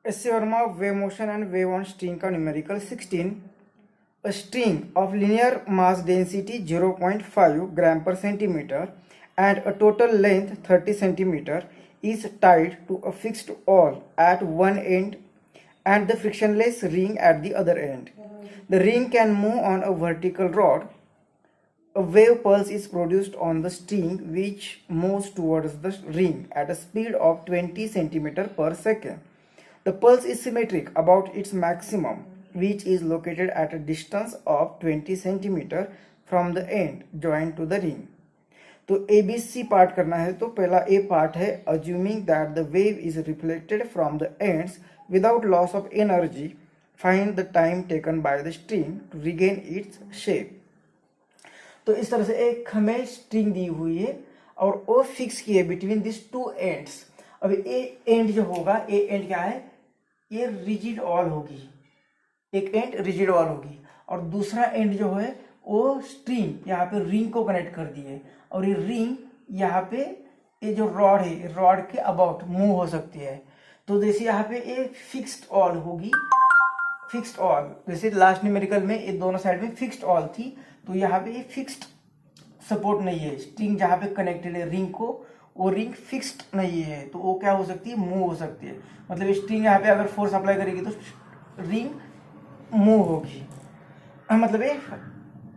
A theorem of wave motion and wave on string का numerical 16. A string of linear mass density 0.5 gram per centimeter and a total length 30 centimeter is tied to a fixed awl at one end and the frictionless ring at the other end. The ring can move on a vertical rod. A wave pulse is produced on the string which moves towards the ring at a speed of 20 centimeter per second. The pulse is symmetric about its maximum, which is located at a distance of 20 centimeter from the end joined to the ring. तो ABC part करना है तो पहला A part है assuming that the wave is reflected from the ends without loss of energy. Find the time taken by the string to regain its shape. तो इस तरह से एक हमें स्ट्रिंग दी हुई है और वो फिक्स की है बिटवीन दिस टू एंड्स. अब ए एंड जो होगा, ए एंड क्या है, ये रिजिड ऑल होगी, एक एंड रिजिड ऑल होगी और दूसरा एंड जो है वो स्ट्रिंग यहाँ पे रिंग को कनेक्ट कर दी है और ये रिंग यहाँ पे ये जो रॉड है, रॉड के अबाउट मूव हो सकती है. तो जैसे यहाँ पे ये फिक्स्ड ऑल होगी, फिक्स्ड ऑल जैसे लास्ट न्यूमेरिकल में ये दोनों साइड में फिक्स्ड ऑल थी, तो यहाँ पे ये फिक्स्ड सपोर्ट नहीं है. स्ट्रिंग जहाँ पे कनेक्टेड है रिंग को, वो रिंग फिक्स्ड नहीं है तो वो क्या हो सकती है, मूव हो सकती है. मतलब स्ट्रिंग यहाँ पे अगर फोर्स अप्लाई करेगी तो रिंग मूव होगी. मतलब ये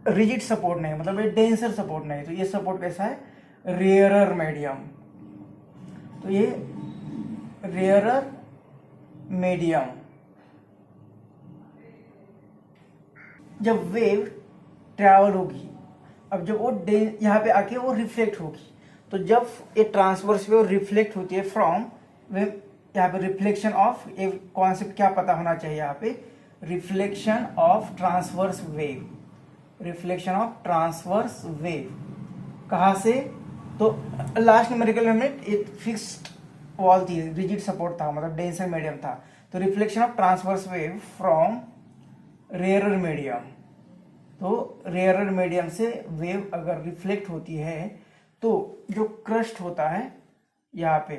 रिजिड सपोर्ट नहीं, मतलब ये डेंसर सपोर्ट नहीं. तो ये सपोर्ट कैसा है, रेयरर मीडियम. तो ये रेयरर मीडियम. जब वेव ट्रैवल होगी, अब जब वो यहाँ पे आके वो रिफ्लेक्ट होगी, तो जब ये ट्रांसवर्स वेव रिफ्लेक्ट होती है फ्रॉम वेव, यहाँ पे रिफ्लेक्शन ऑफ, ये कॉन्सेप्ट क्या पता होना चाहिए यहाँ पे, reflection of transverse wave. Reflection of transverse wave कहाँ से, तो लास्ट न्यूमेरिकल में एक फिक्स्ड वॉल थी, रिजिड सपोर्ट था, मतलब डेंसर मीडियम था. तो reflection of transverse wave from rarer medium. तो रेयरर मीडियम से वेव अगर रिफ्लेक्ट होती है तो जो क्रस्ट होता है यहाँ पे,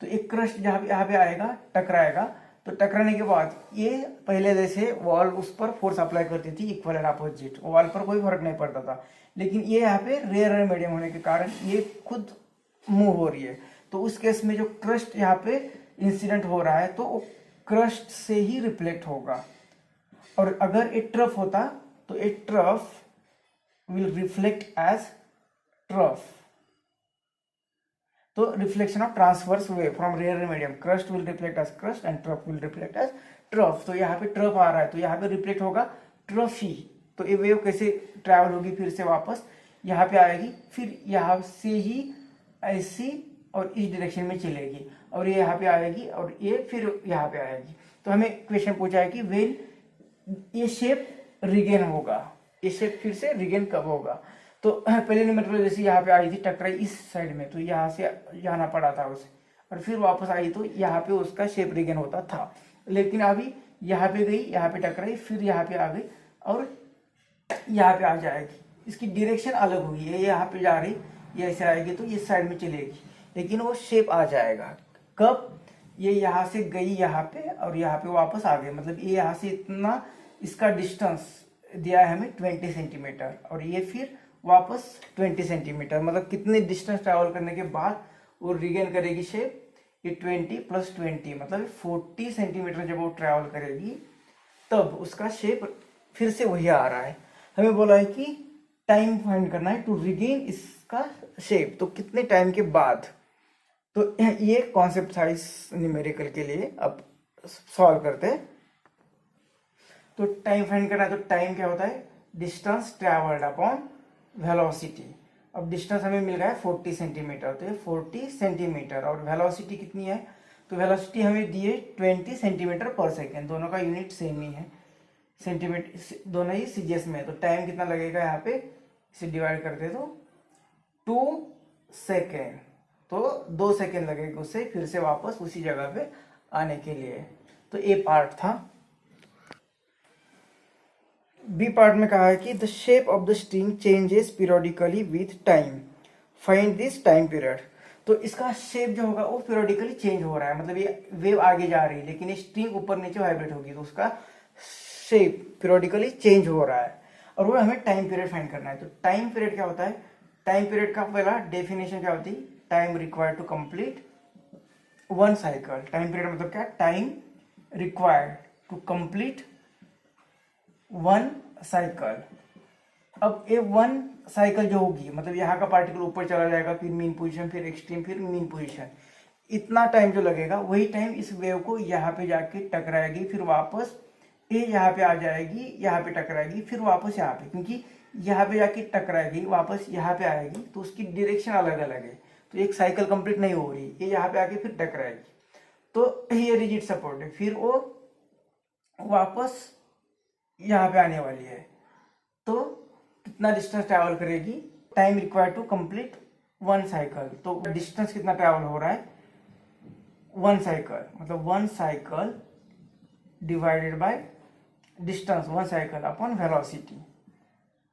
तो एक क्रस्ट जहाँ पे यहाँ पे आएगा, टकराएगा. तो टकराने के बाद ये पहले जैसे वॉल उस पर फोर्स अप्लाई करती थी इक्वल एंड अपोजिट, वॉल पर कोई फर्क नहीं पड़ता था. लेकिन ये यहाँ पे रेयरर मीडियम होने के कारण ये खुद मूव हो रही है. तो उस केस में जो क्रस्ट यहाँ पे इंसिडेंट हो रहा है तो वो क्रस्ट से ही रिफ्लेक्ट होगा. और अगर एक ट्रफ होता तो एक trough will reflect as trough. तो reflection of transverse wave from rare medium, crest will reflect as crest and trough will reflect as trough. तो यहाँ पे ट्रफ आ रहा है तो यहाँ पे रिफ्लेक्ट होगा ट्रफ ही. तो ये वेव कैसे ट्रैवल होगी, फिर से वापस यहाँ पे आएगी, फिर यहाँ से ही ऐसी और इस डायरेक्शन में चलेगी और ये यहाँ पे आएगी और ये फिर यहाँ पे आएगी. तो हमें क्वेश्चन पूछा है कि वेन ये शेप रिगेन होगा, ये शेप फिर से रिगेन कब होगा. तो पहले नंबर जैसे यहाँ पे आई थी, टकराई इस साइड में, तो यहाँ से जाना पड़ा था उसे और फिर वापस आई तो यहाँ पे उसका शेप रिगेन होता था. लेकिन अभी यहाँ पे गई, यहाँ पे टकराई, फिर यहाँ पे आ गई और यहाँ पे आ जाएगी. इसकी डायरेक्शन अलग होगी, ये यहाँ पे जा रही, ये ऐसे आएगी तो इस साइड में चलेगी, लेकिन वो शेप आ जाएगा. कब, ये यहाँ से गई यहाँ पे और यहाँ पे वापस आ गई. मतलब ये यहाँ से इतना, इसका डिस्टेंस दिया है हमें 20 सेंटीमीटर और ये फिर वापस 20 सेंटीमीटर. मतलब कितने डिस्टेंस ट्रैवल करने के बाद वो रिगेन करेगी शेप, ये 20 + 20 मतलब 40 सेंटीमीटर जब वो ट्रैवल करेगी तब उसका शेप फिर से वही आ रहा है. हमें बोला है कि टाइम फाइंड करना है टू रिगेन इसका शेप, तो कितने टाइम के बाद. तो ये कॉन्सेप्ट था इस न्यूमेरिकल के लिए. अब सॉल्व करते हैं. तो टाइम फाइंड करना है, तो टाइम क्या होता है, डिस्टेंस ट्रैवल्ड अपॉन वेलोसिटी. अब डिस्टेंस हमें मिल रहा है 40 सेंटीमीटर, तो ये 40 सेंटीमीटर और वेलोसिटी कितनी है, तो वेलोसिटी हमें दी है 20 सेंटीमीटर पर सेकेंड. दोनों का यूनिट सेम ही है, सेंटीमीटर, दोनों ही सीजीएस में. तो टाइम कितना लगेगा यहाँ पे, इसे डिवाइड करते तो 2 सेकेंड, तो 2 सेकेंड लगेगा उससे फिर से वापस उसी जगह पे आने के लिए. तो ए पार्ट था. बी पार्ट में कहा है कि the shape of the string changes periodically with time, find this time period. तो इसका शेप जो होगा वो पीरियोडिकली चेंज हो रहा है, मतलब ये वेव आगे जा रही है लेकिन ये स्ट्रिंग ऊपर नीचे वाइब्रेट होगी, तो उसका शेप पीरियोडिकली चेंज हो रहा है। और वो हमें टाइम पीरियड फाइंड करना है। तो टाइम पीरियड क्या होता है? टाइम पीरियड का पहला डेफिनेशन क्या होती है? Time required to complete one cycle. Time period मतलब क्या? Time required to complete one cycle. अब ये वन साइकिल जो होगी, मतलब यहाँ का पार्टिकल ऊपर चला जाएगा, फिर मीन पोजीशन, फिर एक्सट्रीम, फिर मीन पोजीशन, इतना टाइम जो लगेगा वही टाइम इस वेव को यहाँ पे जाके टकराएगी, फिर वापस ये यहाँ पे आ जाएगी, यहाँ पे टकराएगी, फिर वापस यहाँ पे, क्योंकि यहाँ पे जाके टकराएगी वापस यहाँ पे आएगी, तो उसकी डायरेक्शन अलग अलग है, तो एक साइकिल कंप्लीट नहीं हो रही, ये यहाँ पे आके फिर टकराएगी, तो ये रिजिड सपोर्ट है, फिर वो वापस यहाँ पे आने वाली है। तो कितना डिस्टेंस ट्रैवल करेगी? Time required to complete one cycle. तो डिस्टेंस कितना ट्रैवल हो रहा है? वन साइकिल, मतलब one cycle divided by distance, one cycle upon velocity.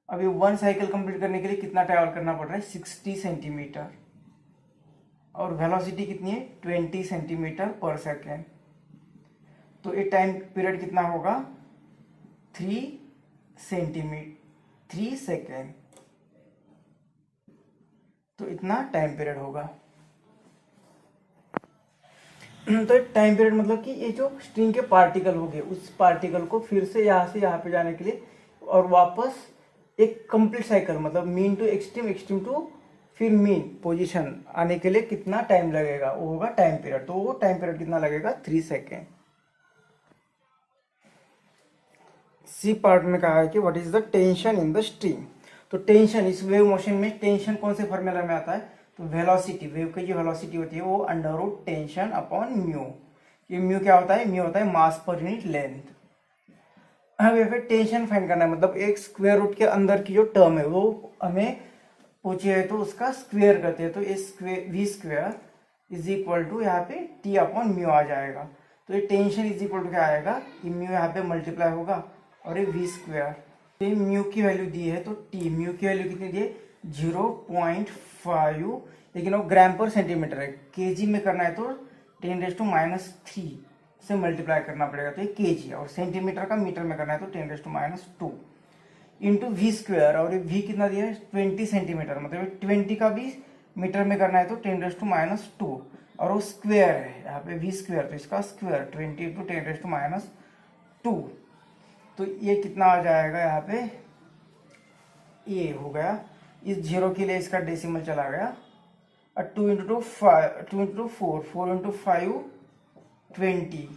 अभी वन साइकिल कंप्लीट करने के लिए कितना ट्रैवल करना पड़ रहा है? 60 सेंटीमीटर, और वेलोसिटी कितनी है? 20 सेंटीमीटर पर सेकेंड। तो ये टाइम पीरियड कितना होगा? 3 सेकेंड। तो इतना टाइम पीरियड होगा। तो टाइम पीरियड मतलब कि ये जो स्ट्रिंग के पार्टिकल हो गए, उस पार्टिकल को फिर से यहाँ पे जाने के लिए और वापस एक कंप्लीट साइकिल, मतलब mean to extreme, extreme to फिर मीन पोजीशन आने के लिए कितना टाइम लगेगा, वो होगा टाइम पीरियड। तो वो टाइम पीरियड कितना लगेगा? 3 सेकेंड। सी पार्ट में कहा है कि what is the tension in the string. तो टेंशन, इस वेव मोशन में टेंशन कौन से फॉर्मूला में आता है? तो वेलोसिटी, वेव की जो वेलोसिटी होती है वो under root tension upon mu. ये म्यू क्या होता है? म्यू होता है मास पर यूनिट लेंथ। हमें फिर टेंशन फाइंड करना है, मतलब एक स्क्वायर रूट के अंदर की जो टर्म है वो हमें पूछी है, तो उसका स्क्वायर करते हैं। तो ये v square is equal to यहाँ पे टी अपॉन म्यू आ जाएगा। तो ये टेंशन इज इक्वल टू क्या आएगा? ये म्यू यहाँ पे मल्टीप्लाई होगा और ये वी स्क्वायर, तो ये म्यू की वैल्यू दी है, तो टी, म्यू की वैल्यू कितनी दी है? 0.5, लेकिन वो ग्राम पर सेंटीमीटर है। केजी में करना है तो 10⁻³ से मल्टीप्लाई करना पड़ेगा, तो ये केजी, और सेंटीमीटर का मीटर में करना है तो 10⁻² इंटू वी स्क्वायर, और ये वी कितना दिया है? 20 सेंटीमीटर, मतलब 20 का भी मीटर में करना है तो 10⁻², और वो स्क्वायर है यहाँ पे वी स्क्वायर, तो इसका स्क्वायर 20 इंटू 10⁻²। तो ये कितना आ जाएगा यहाँ पे? ये हो गया, इस जीरो के लिए इसका डेसिमल चला गया, और 2 इंटू 4, 4 इंटू 5 20,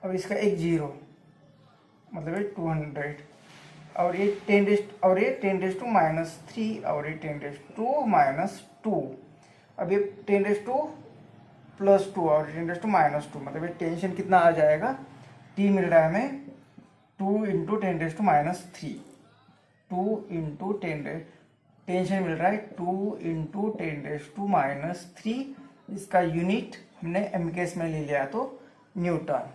अब इसका एक जीरो, मतलब 200, और ये 10⁻³ और ये 10⁻³ और ये 10⁻²। अब ये 10⁻² और 10⁻², मतलब ये टेंशन कितना आ जाएगा? टी मिल रहा है हमें 2 इंटू 10⁻³, 2 इंटू 10, टेंशन मिल रहा है 2 इंटू 10⁻³ इसका यूनिट हमने एमकेएस में ले लिया तो न्यूटन।